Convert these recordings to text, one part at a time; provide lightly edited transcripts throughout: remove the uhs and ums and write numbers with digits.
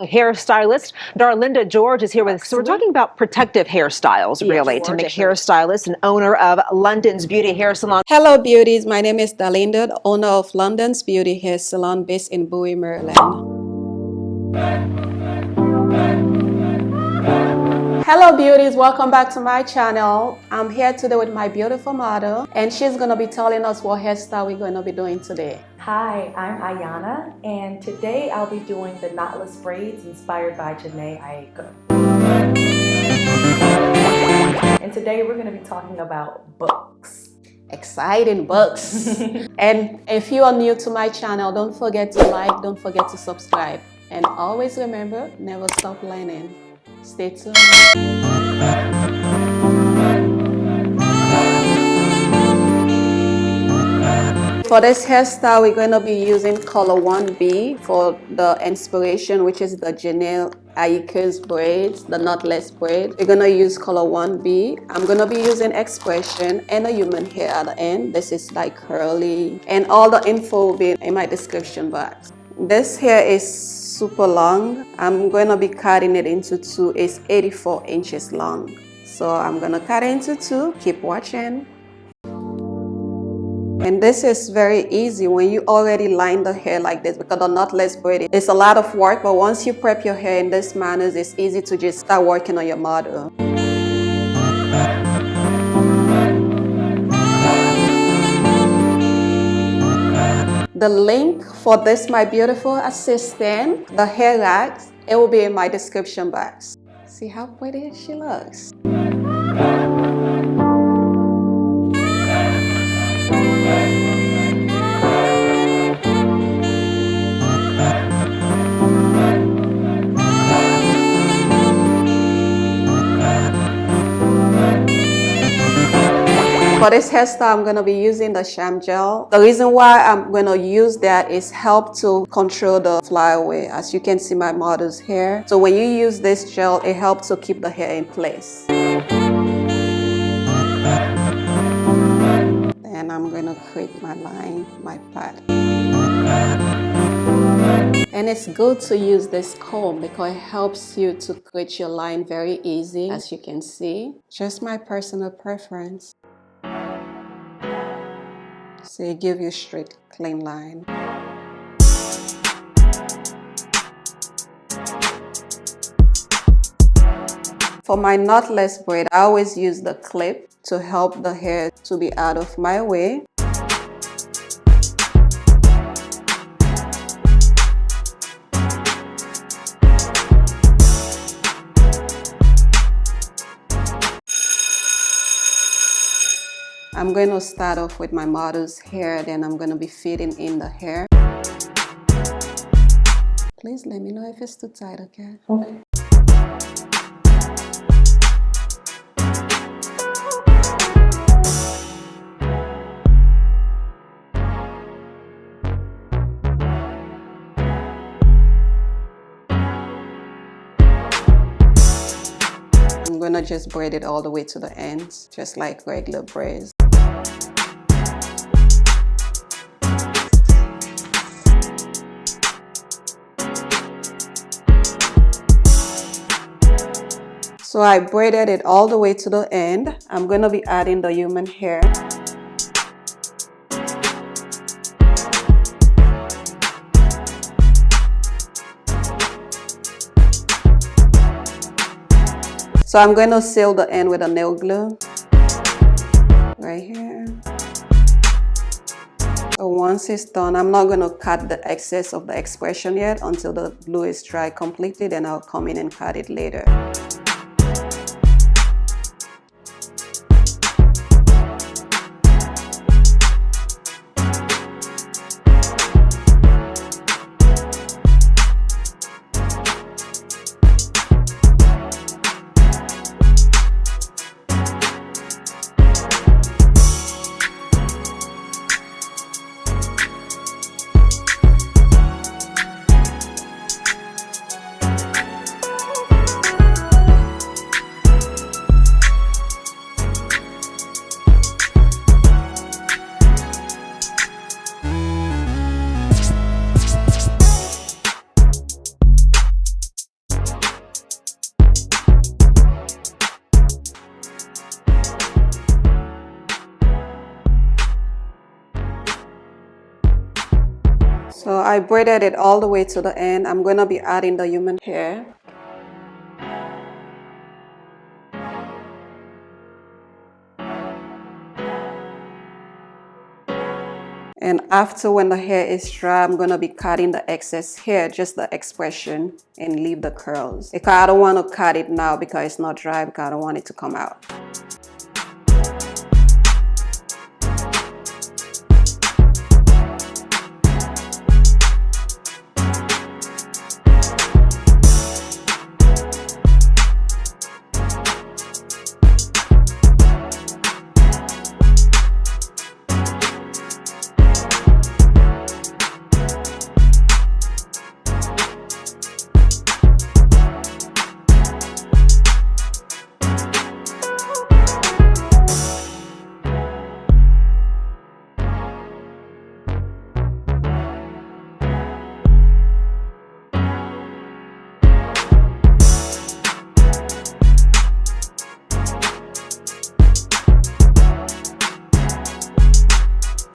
Hairstylist Darlinda George is here with us. So we're talking about protective hairstyles, really, to make hairstylist and owner of London's Beauty Hair Salon. Hello beauties, my name is Darlinda, the owner of London's Beauty Hair Salon based in Bowie, Maryland. Hello beauties, welcome back to my channel. I'm here today with my beautiful model and she's going to be telling us what hairstyle we're going to be doing today. Hi, I'm Ayana and today I'll be doing the knotless braids inspired by Jhené Aiko. And today we're going to be talking about books. Exciting books. And if you are new to my channel, don't forget to like, don't forget to subscribe. And always remember, never stop learning. Stay tuned. For this hairstyle, we're going to be using color 1B for the inspiration, which is the Jhené Aiko's braids, the knotless braid. We're going to use color 1B. I'm going to be using expression and a human hair at the end. This is like curly. And all the info will be in my description box. This hair is super long. I'm going to be cutting it into two. It's 84 inches long. So I'm going to cut it into two. Keep watching. And this is very easy when you already line the hair like this, because the knotless braid, it's a lot of work, but once you prep your hair in this manner, it's easy to just start working on your model. The link for this, my beautiful assistant, the hair racks, it will be in my description box. See how pretty she looks. For this hairstyle, I'm going to be using the sham gel. The reason why I'm going to use that is help to control the flyaway. As you can see my model's hair. So when you use this gel, it helps to keep the hair in place. Then I'm going to create my line, my pattern. And it's good to use this comb because it helps you to create your line very easy, as you can see. Just my personal preference. So it gives you a straight, clean line. For my knotless braid, I always use the clip to help the hair to be out of my way. I'm going to start off with my model's hair, then I'm going to be fitting in the hair. Please let me know if it's too tight, okay? Okay. I'm going to just braid it all the way to the ends, just like regular braids. So I braided it all the way to the end. I'm going to be adding the human hair. So I'm going to seal the end with a nail glue right here. So once it's done, I'm not going to cut the excess of the expression yet until the glue is dry completely, then I'll come in and cut it later. I braided it all the way to the end. I'm going to be adding the human hair. And after, when the hair is dry, I'm going to be cutting the excess hair, just the expression, and leave the curls. Because I don't want to cut it now because it's not dry, because I don't want it to come out.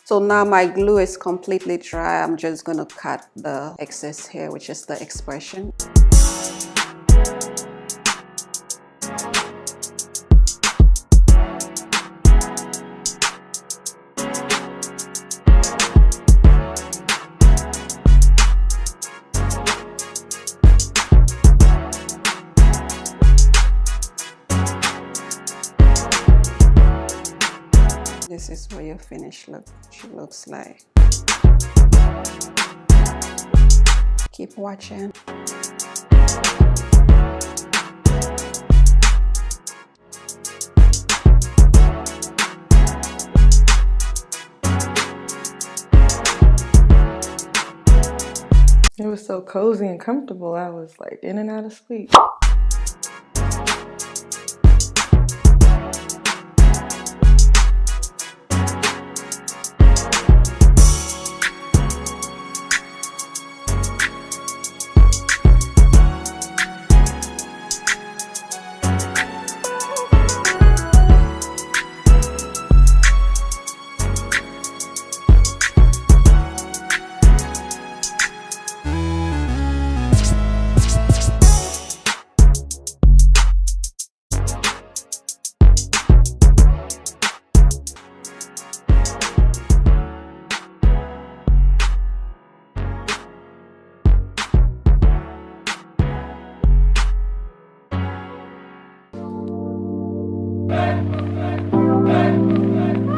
So now my glue is completely dry. I'm just gonna cut the excess hair, which is the expression. This is what your finished look looks like. Keep watching. It was so cozy and comfortable. I was like in and out of sleep.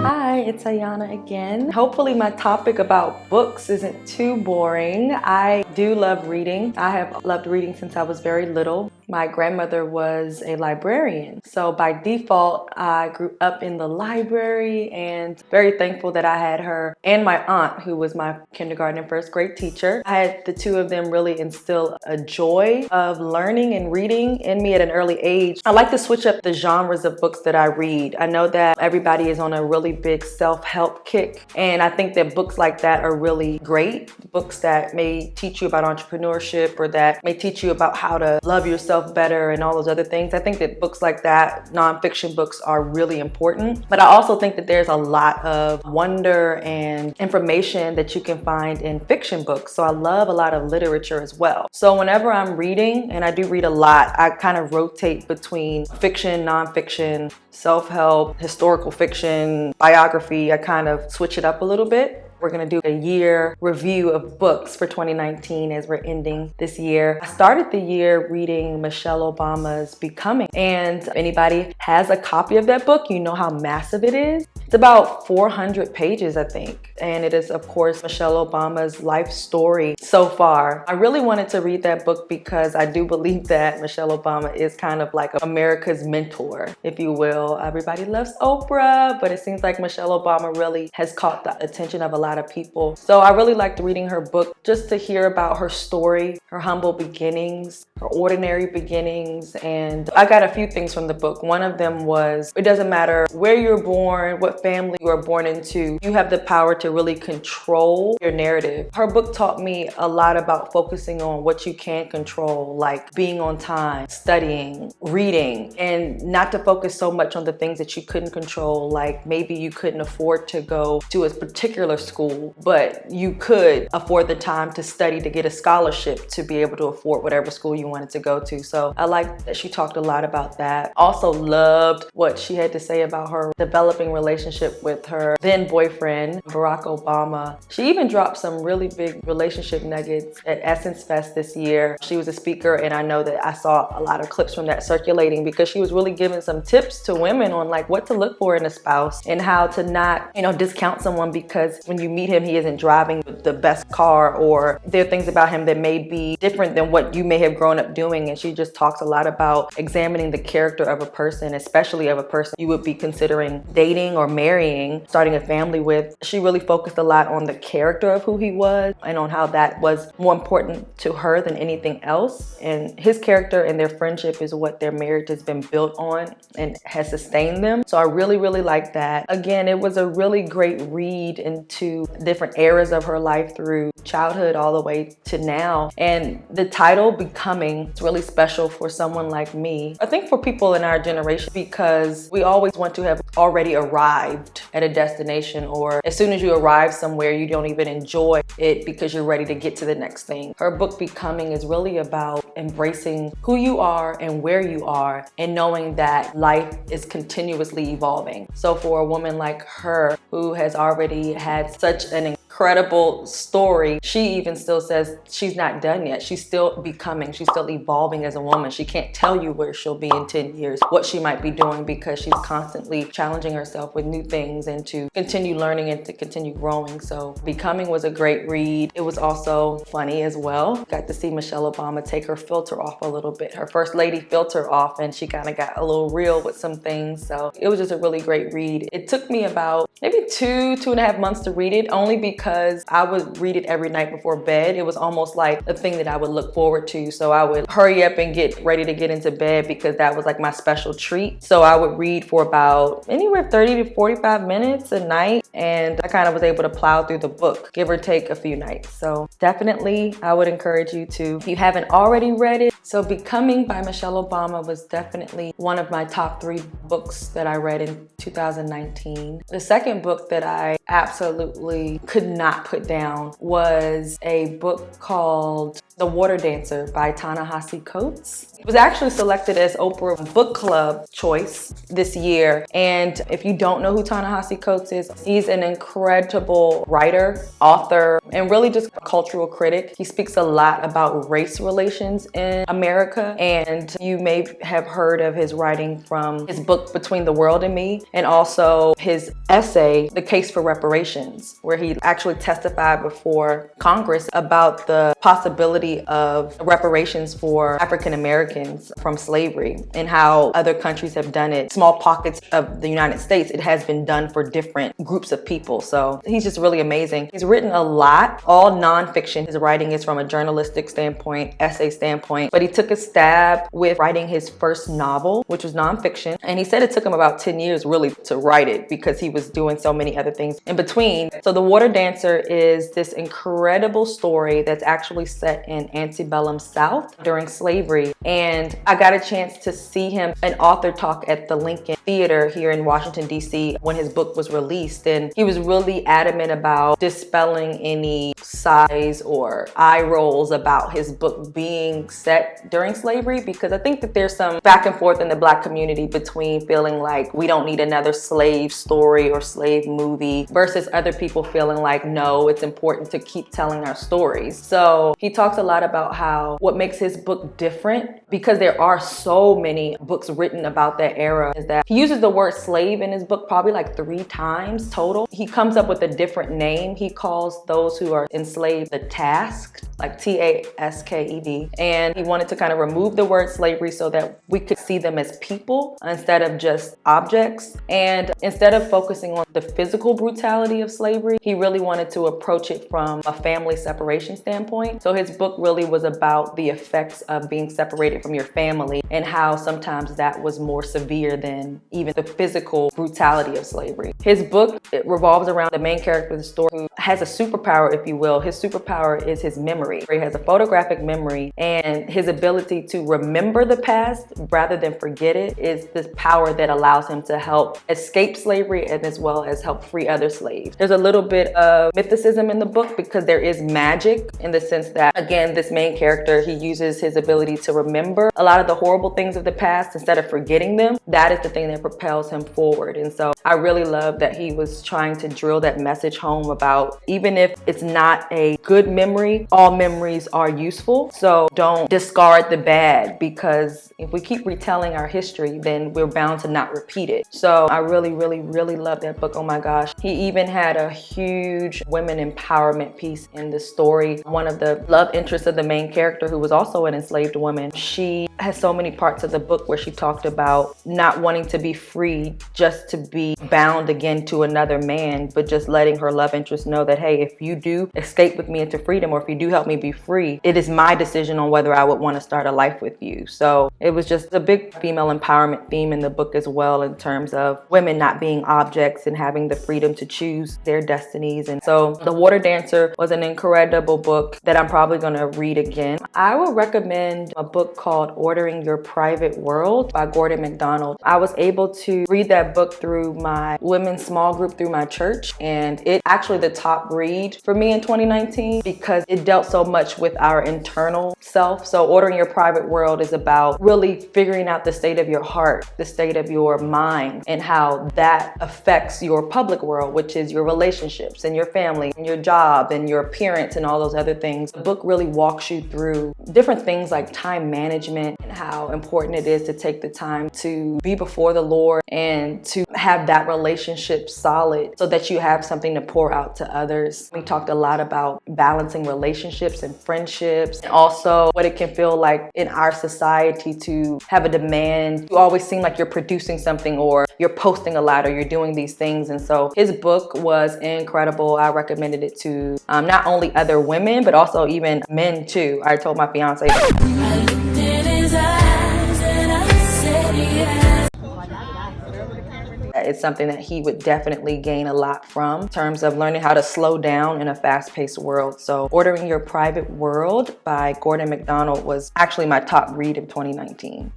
Hi, it's Ayana again. Hopefully my topic about books isn't too boring. I do love reading. I have loved reading since I was very little. My grandmother was a librarian, so by default I grew up in the library, and very thankful that I had her and my aunt, who was my kindergarten and first grade teacher. I had the two of them really instill a joy of learning and reading in me at an early age. I like to switch up the genres of books that I read. I know that everybody is on a really big self-help kick, and I think that books like that are really great. Books that may teach you about entrepreneurship, or that may teach you about how to love yourself better and all those other things. I think that books like that, nonfiction books, are really important. But I also think that there's a lot of wonder and information that you can find in fiction books. So I love a lot of literature as well. So whenever I'm reading, and I do read a lot, I kind of rotate between fiction, nonfiction, self-help, historical fiction, biography. I kind of switch it up a little bit. We're gonna do a year review of books for 2019 as we're ending this year. I started the year reading Michelle Obama's Becoming, and if anybody has a copy of that book, you know how massive it is. It's about 400 pages, I think. And it is, of course, Michelle Obama's life story so far. I really wanted to read that book because I do believe that Michelle Obama is kind of like America's mentor, if you will. Everybody loves Oprah, but it seems like Michelle Obama really has caught the attention of a lot of people. So I really liked reading her book just to hear about her story, her humble beginnings, her ordinary beginnings. And I got a few things from the book. One of them was, it doesn't matter where you're born, what family you are born into, you have the power to really control your narrative. Her book taught me a lot about focusing on what you can control, like being on time, studying, reading, and not to focus so much on the things that you couldn't control, like maybe you couldn't afford to go to a particular school school, but you could afford the time to study to get a scholarship to be able to afford whatever school you wanted to go to. So I like that she talked a lot about that. Also loved what she had to say about her developing relationship with her then boyfriend, Barack Obama. She even dropped some really big relationship nuggets at Essence Fest this year. She was a speaker, and I know that I saw a lot of clips from that circulating because she was really giving some tips to women on like what to look for in a spouse and how to not, discount someone because when you meet him, he isn't driving the best car, or there are things about him that may be different than what you may have grown up doing. And she just talks a lot about examining the character of a person, especially of a person you would be considering dating or marrying, starting a family with. She really focused a lot on the character of who he was and on how that was more important to her than anything else. And his character and their friendship is what their marriage has been built on and has sustained them. So I really, really like that. Again, it was a really great read into different eras of her life through childhood all the way to now. And the title, Becoming, is really special for someone like me. I think for people in our generation, because we always want to have already arrived at a destination, or as soon as you arrive somewhere, you don't even enjoy it because you're ready to get to the next thing. Her book, Becoming, is really about embracing who you are and where you are and knowing that life is continuously evolving. So for a woman like her who has already had such an incredible story, she even still says she's not done yet. She's still becoming, she's still evolving as a woman. She can't tell you where she'll be in 10 years, what she might be doing, because she's constantly challenging herself with new things and to continue learning and to continue growing. So Becoming was a great read. It was also funny as well. Got to see Michelle Obama take her filter off a little bit, her first lady filter off, and she kind of got a little real with some things. So it was just a really great read. It took me about maybe 2.5 months to read it, only because I would read it every night before bed. It was almost like a thing that I would look forward to. So I would hurry up and get ready to get into bed because that was like my special treat. So I would read for about anywhere 30 to 45 minutes a night, and I kind of was able to plow through the book, give or take a few nights. So definitely I would encourage you to, if you haven't already read it. So Becoming by Michelle Obama was definitely one of my top 3 books that I read in 2019. The second book that I absolutely could not put down was a book called The Water Dancer by Ta-Nehisi Coates. It was actually selected as Oprah Book Club choice this year. And if you don't know who Ta-Nehisi Coates is, he's an incredible writer, author, and really just a cultural critic. He speaks a lot about race relations in America. And you may have heard of his writing from his book Between the World and Me, and also his essay, The Case for Reparations, where he actually testified before Congress about the possibility of reparations for African Americans from slavery and how other countries have done it. Small pockets of the United States, it has been done for different groups of people. So he's just really amazing. He's written a lot, all nonfiction. His writing is from a journalistic standpoint, essay standpoint, but he took a stab with writing his first novel, which was nonfiction. And he said it took him about 10 years really to write it because he was doing so many other things in between. So The Water Dancer is this incredible story that's actually set in antebellum South during slavery. And I got a chance to see him, an author talk at the Lincoln Theater here in Washington, D.C. when his book was released. And he was really adamant about dispelling any sighs or eye rolls about his book being set during slavery, because I think that there's some back and forth in the Black community between feeling like we don't need another slave story or slave movie versus other people feeling like, no, it's important to keep telling our stories. So he talks a lot about how what makes his book different, because there are so many books written about that era, is that he uses the word slave in his book probably like 3 times total. He comes up with a different name. He calls those who are enslaved the tasked, like T-A-S-K-E-D. And he wanted to kind of remove the word slavery so that we could see them as people instead of just objects. And instead of focusing on the physical brutality of slavery, he really wanted to approach it from a family separation standpoint. So his book really was about the effects of being separated from your family and how sometimes that was more severe than even the physical brutality of slavery. His book book, it revolves around the main character of the story who has a superpower, if you will. His superpower is his memory. He has a photographic memory, and his ability to remember the past rather than forget it is this power that allows him to help escape slavery and as well as help free other slaves. There's a little bit of mythicism in the book because there is magic in the sense that, again, this main character, he uses his ability to remember a lot of the horrible things of the past instead of forgetting them. That is the thing that propels him forward. And so I really love that he was trying to drill that message home about, even if it's not a good memory, all memories are useful. So don't discard the bad, because if we keep retelling our history, then we're bound to not repeat it. So I really love that book. Oh my gosh. He even had a huge women empowerment piece in the story. One of the love interests of the main character, who was also an enslaved woman, she has so many parts of the book where she talked about not wanting to be free just to be bound again to another man, but just letting her love interest know that, hey, if you do escape with me into freedom, or if you do help me be free, it is my decision on whether I would want to start a life with you. So it was just a big female empowerment theme in the book as well, in terms of women not being objects and having the freedom to choose their destinies. And so The Water Dancer was an incredible book that I'm probably going to read again. I would recommend a book called Ordering Your Private World by Gordon MacDonald. I was able to read that book through my women's small group through my church, and it's actually the top read for me in 2019 because it dealt so much with our internal self. So Ordering Your Private World is about really figuring out the state of your heart, the state of your mind, and how that affects your public world, which is your relationships and your family and your job and your appearance and all those other things. The book really walks you through different things like time management and how important it is to take the time to be before the Lord and to have that relationship solid so that you have something to pour out to others. We talked a lot about balancing relationships and friendships, and also what it can feel like in our society to have a demand. You always seem like you're producing something, or you're posting a lot, or you're doing these things. And so his book was incredible. I recommended it to not only other women, but also even men too. I told my fiance. It's something that he would definitely gain a lot from in terms of learning how to slow down in a fast-paced world. So Ordering Your Private World by Gordon MacDonald was actually my top read of 2019.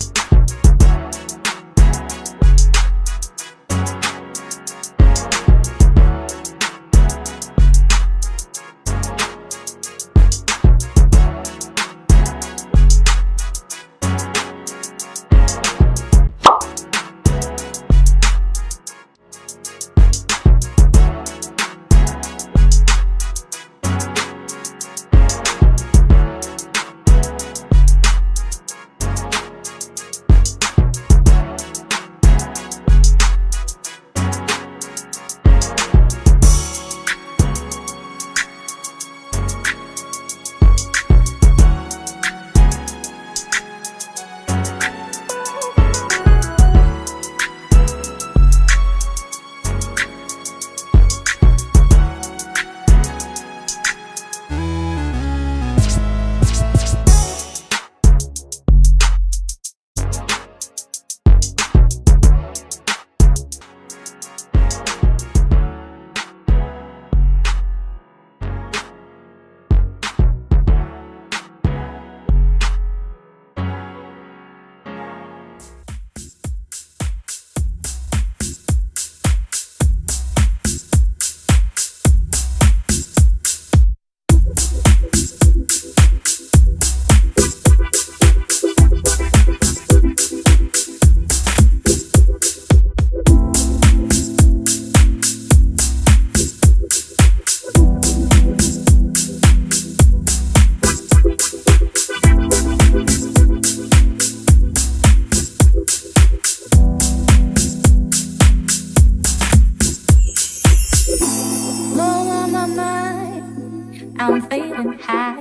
I'm feeling high.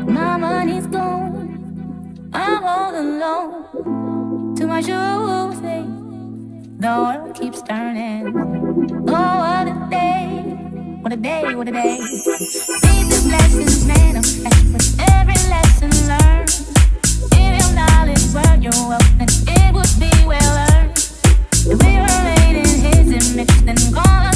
My money's gone. I'm all alone. To my shoes, the world keeps turning. Oh, what a day. What a day, what a day. These are blessings manifest with every lesson learned. If your knowledge were your wealth, then it would be well earned. If we were made in his image, then God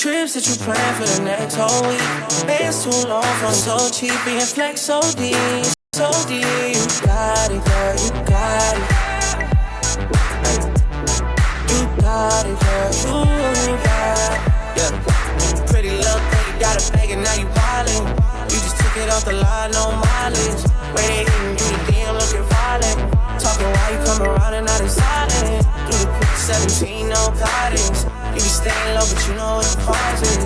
Trips that you plan for the next whole week. Bands too long, from so cheap, being flex so deep, so deep. You got it, girl, you got it. You got it, girl, you got it. Yeah, pretty little thing, you got a bag and now you wildin'. You just took it off the line, no mileage. Wait, you the DM looking violent. Talking while you come around and now they silent. Through the quick 17, no guidance. You be staying low, but you know what the price is.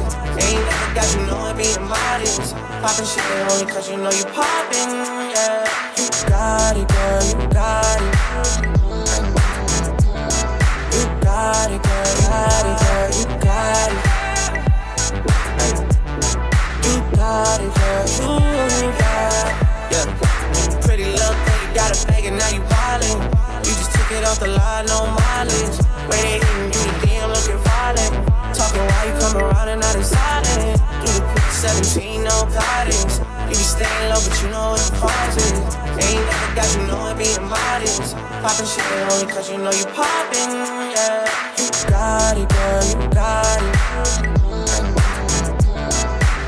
Ain't never got you know it being modest. Poppin' shit only cause you know you poppin', yeah. You got it, girl, you got it. You got it, girl, got it, girl, you got it. You got it, girl, you got it. Yeah, pretty little thing, you got a bag and now you wildin'. You just took it off the line, no mileage. Wait, you the DM looking violent. Talking while you come around and now they silent. Through the quick 17, no guidance. You be staying low, but you know what the price is. Ain't never got you know it being modest. Poppin' shit only cause you know you poppin', yeah. You got it, girl, you got it.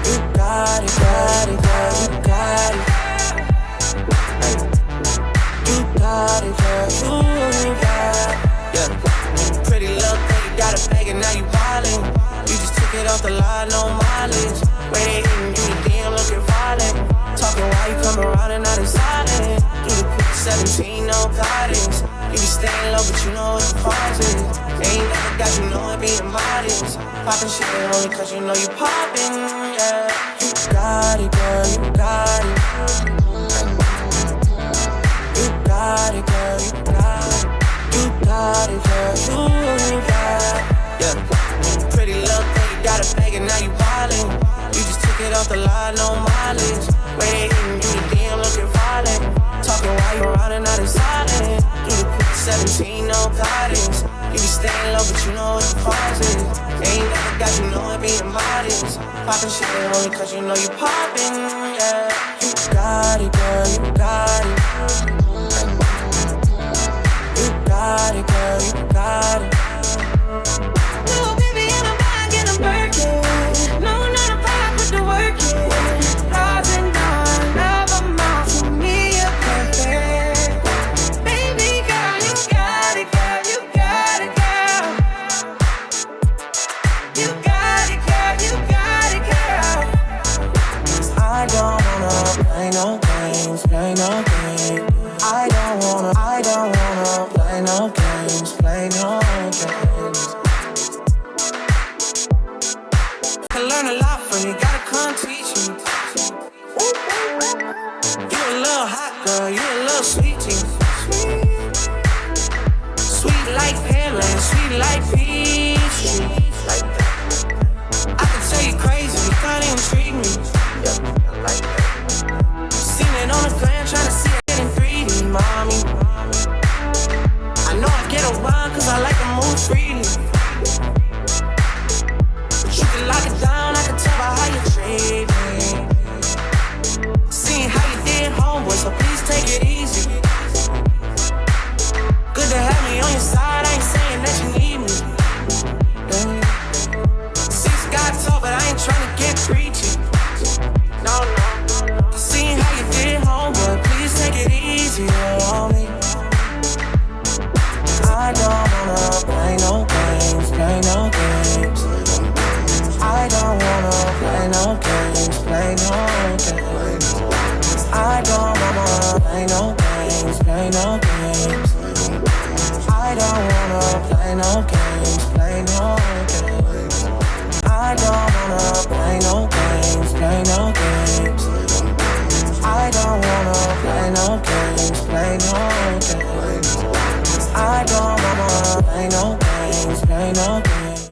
You got it, got it, girl, you got it. You got it, girl, you got it. Yeah, pretty little thing, you got a bag and now you wildin'. You just took it off the line, no mileage. Wait, you the DM looking violent. Talking while you come around and now they silent. Through the quick 17, no guidance. You be staying low, but you know what the price is. Ain't never got you know it being modest. Poppin' shit only cause you know you poppin', yeah. You got it, girl, you got it. You got it, girl, you got it. You got it, girl, you got it. Yeah, pretty little thing, you got a bag and now you wildin'. You just took it off the line, no mileage. Wait, you the DM looking violent. Talking while you around and now they silent. Through the quick 17, no guidance. You be staying low, but you know what the price is. Ain't never got you know it being modest. Poppin' shit only cause you know you poppin', yeah. You got it, girl, you got it. You got it, girl, you got it. No, baby, and I'm back and I'm working. No, not a pop with the working. Lost and gone, never mind. For me, you're perfect. Baby girl, you got it, girl, you got it, girl. You got it, girl, you got it, girl. I don't wanna play no games, play no games.